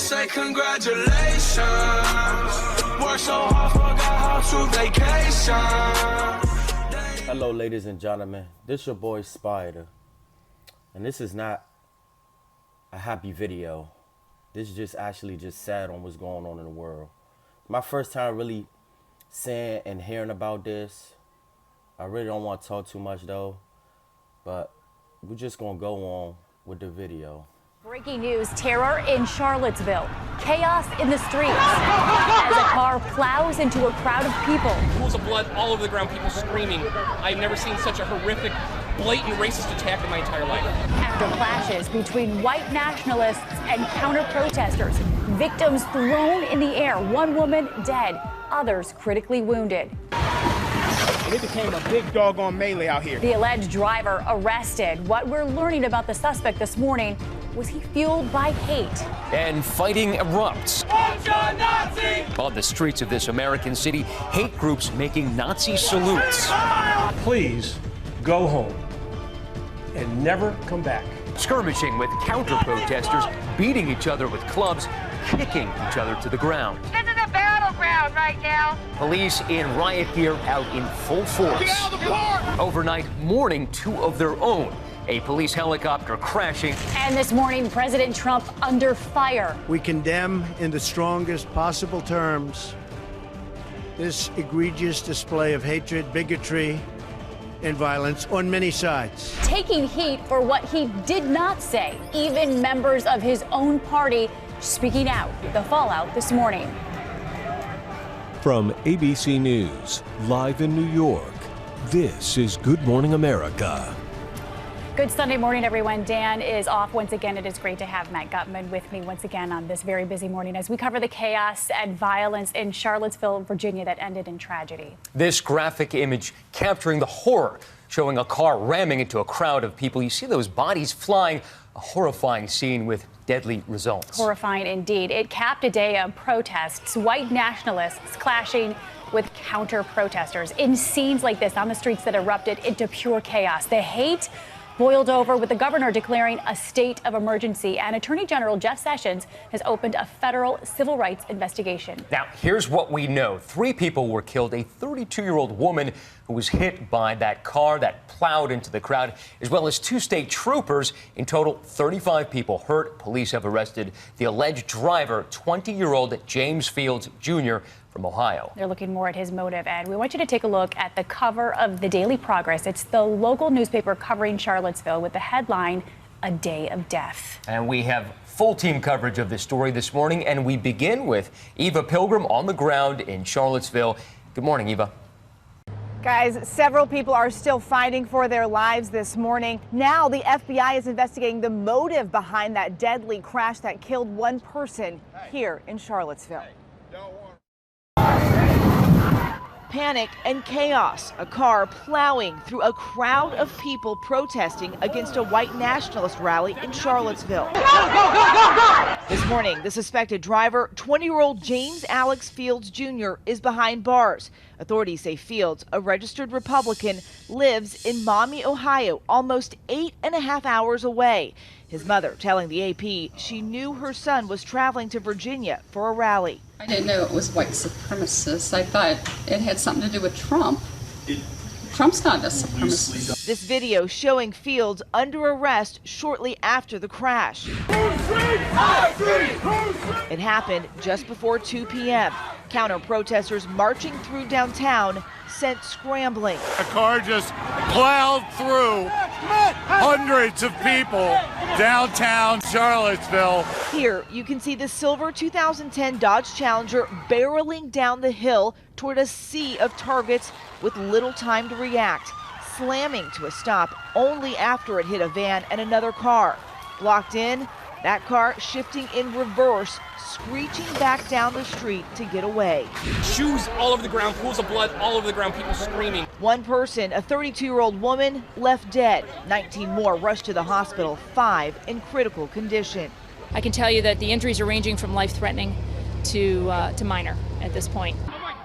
say congratulations. Work so hard, forgot how to vacation. Hello, ladies and gentlemen. This your boy Spyda, and this is not a happy video. This is just sad on what's going on in the world. My first time really seeing and hearing about this. I really don't want to talk too much though, but we're just gonna go on with the video. Breaking news, terror in Charlottesville. Chaos in the streets as a car plows into a crowd of people. Pools of blood all over the ground, people screaming. I've never seen such a horrific, blatant racist attack in my entire life. After clashes between white nationalists and counter-protesters, victims thrown in the air, one woman dead, others critically wounded. And it became a big doggone melee out here. The alleged driver arrested. What we're learning about the suspect this morning, was he fueled by hate? And fighting erupts on the streets of this American city, hate groups making Nazi salutes. Please go home and never come back. Skirmishing with counter-protesters, beating each other with clubs, kicking each other to the ground. This is a battleground right now. Police in riot gear out in full force. Get out of the park! Overnight, mourning two of their own. A police helicopter crashing. And this morning, President Trump under fire. We condemn in the strongest possible terms this egregious display of hatred, bigotry, and violence on many sides. Taking heat for what he did not say. Even members of his own party speaking out. The fallout this morning. From ABC News, live in New York, this is Good Morning America. Good Sunday morning, everyone. Dan is off once again. It is great to have Matt Gutman with me once again on this very busy morning as we cover the chaos and violence in Charlottesville, Virginia that ended in tragedy. This graphic image capturing the horror, showing a car ramming into a crowd of people. You see those bodies flying, a horrifying scene with deadly results. Horrifying indeed. It capped a day of protests, white nationalists clashing with counter-protesters in scenes like this on the streets that erupted into pure chaos. The hate boiled over with the governor declaring a state of emergency, and Attorney General Jeff Sessions has opened a federal civil rights investigation. Now, here's what we know. 3 people were killed. A 32-year-old woman who was hit by that car that plowed into the crowd, as well as 2 state troopers. In total, 35 people hurt. Police have arrested the alleged driver, 20-year-old James Fields Jr., from Ohio. They're looking more at his motive, and we want you to take a look at the cover of the Daily Progress. It's the local newspaper covering Charlottesville with the headline, "A Day of Death." And we have full team coverage of this story this morning, and we begin with Eva Pilgrim on the ground in Charlottesville. Good morning, Eva. Guys, several people are still fighting for their lives this morning. Now the FBI is investigating the motive behind that deadly crash that killed one person here in Charlottesville. Panic and chaos, a car plowing through a crowd of people protesting against a white nationalist rally in Charlottesville. Go, go, go, go, go! This morning, the suspected driver, 20-year-old James Alex Fields Jr., is behind bars. Authorities say Fields, a registered Republican, lives in Maumee, Ohio, almost 8.5 hours away. His mother telling the AP she knew her son was traveling to Virginia for a rally. I didn't know it was white supremacists. I thought it had something to do with Trump. Trump's not a supremacist. This video showing Fields under arrest shortly after the crash. It happened just before 2 p.m. Counter-protesters marching through downtown sent scrambling. A car just plowed through hundreds of people downtown Charlottesville. Here you can see the silver 2010 Dodge Challenger barreling down the hill toward a sea of targets with little time to react, slamming to a stop only after it hit a van and another car. Blocked in, that car shifting in reverse, screeching back down the street to get away. Shoes all over the ground, pools of blood all over the ground, people screaming. One person, a 32-year-old woman, left dead. 19 more rushed to the hospital, 5 in critical condition. I can tell you that the injuries are ranging from life-threatening to minor at this point.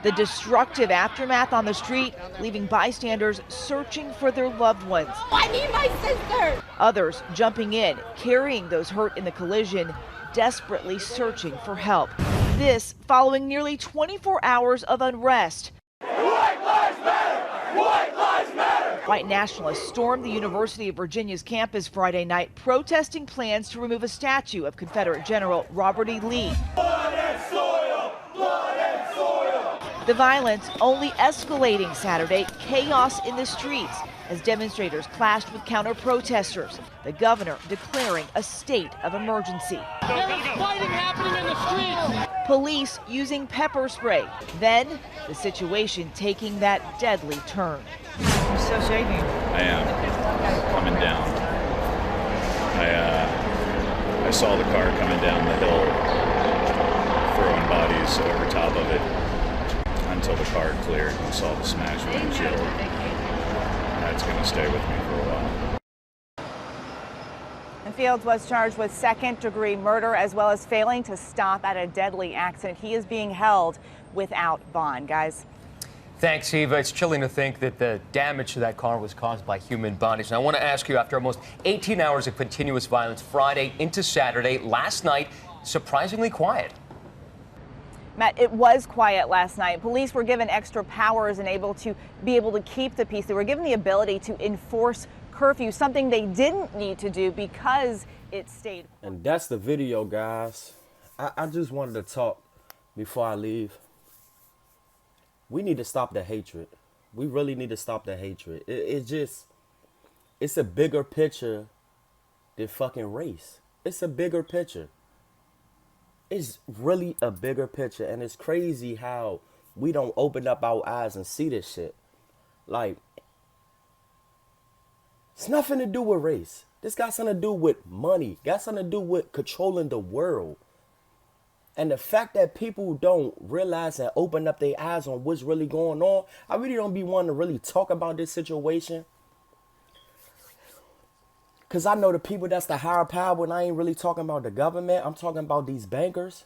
The destructive aftermath on the street, leaving bystanders searching for their loved ones. I need my sister! Others jumping in, carrying those hurt in the collision, desperately searching for help. This following nearly 24 hours of unrest. White lives matter! White lives matter! White nationalists stormed the University of Virginia's campus Friday night, protesting plans to remove a statue of Confederate General Robert E. Lee. Blood and soil! Blood and soil! The violence only escalating Saturday, chaos in the streets as demonstrators clashed with counter-protesters. The governor declaring a state of emergency. There is fighting happening in the streets. Police using pepper spray. Then the situation taking that deadly turn. You're still shaking. I am. Coming down. I saw the car coming down the hill, throwing bodies over top of it until the car cleared and saw the smashed windshield. That's going to stay with me for a while. And Fields was charged with second-degree murder as well as failing to stop at a deadly accident. He is being held without bond, guys. Thanks, Eva. It's chilling to think that the damage to that car was caused by human bodies. And I want to ask you, after almost 18 hours of continuous violence Friday into Saturday, last night, surprisingly quiet. Matt, it was quiet last night. Police were given extra powers and able to keep the peace. They were given the ability to enforce curfew, something they didn't need to do because it stayed. And that's the video, guys. I just wanted to talk before I leave. We need to stop the hatred. We really need to stop the hatred. It's a bigger picture than fucking race. It's a bigger picture. It's really a bigger picture. And it's crazy how we don't open up our eyes and see this shit. Like, it's nothing to do with race. This got something to do with money. Got something to do with controlling the world. And the fact that people don't realize and open up their eyes on what's really going on, I really don't be wanting to really talk about this situation. Because I know the people that's the higher power when I ain't really talking about the government. I'm talking about these bankers.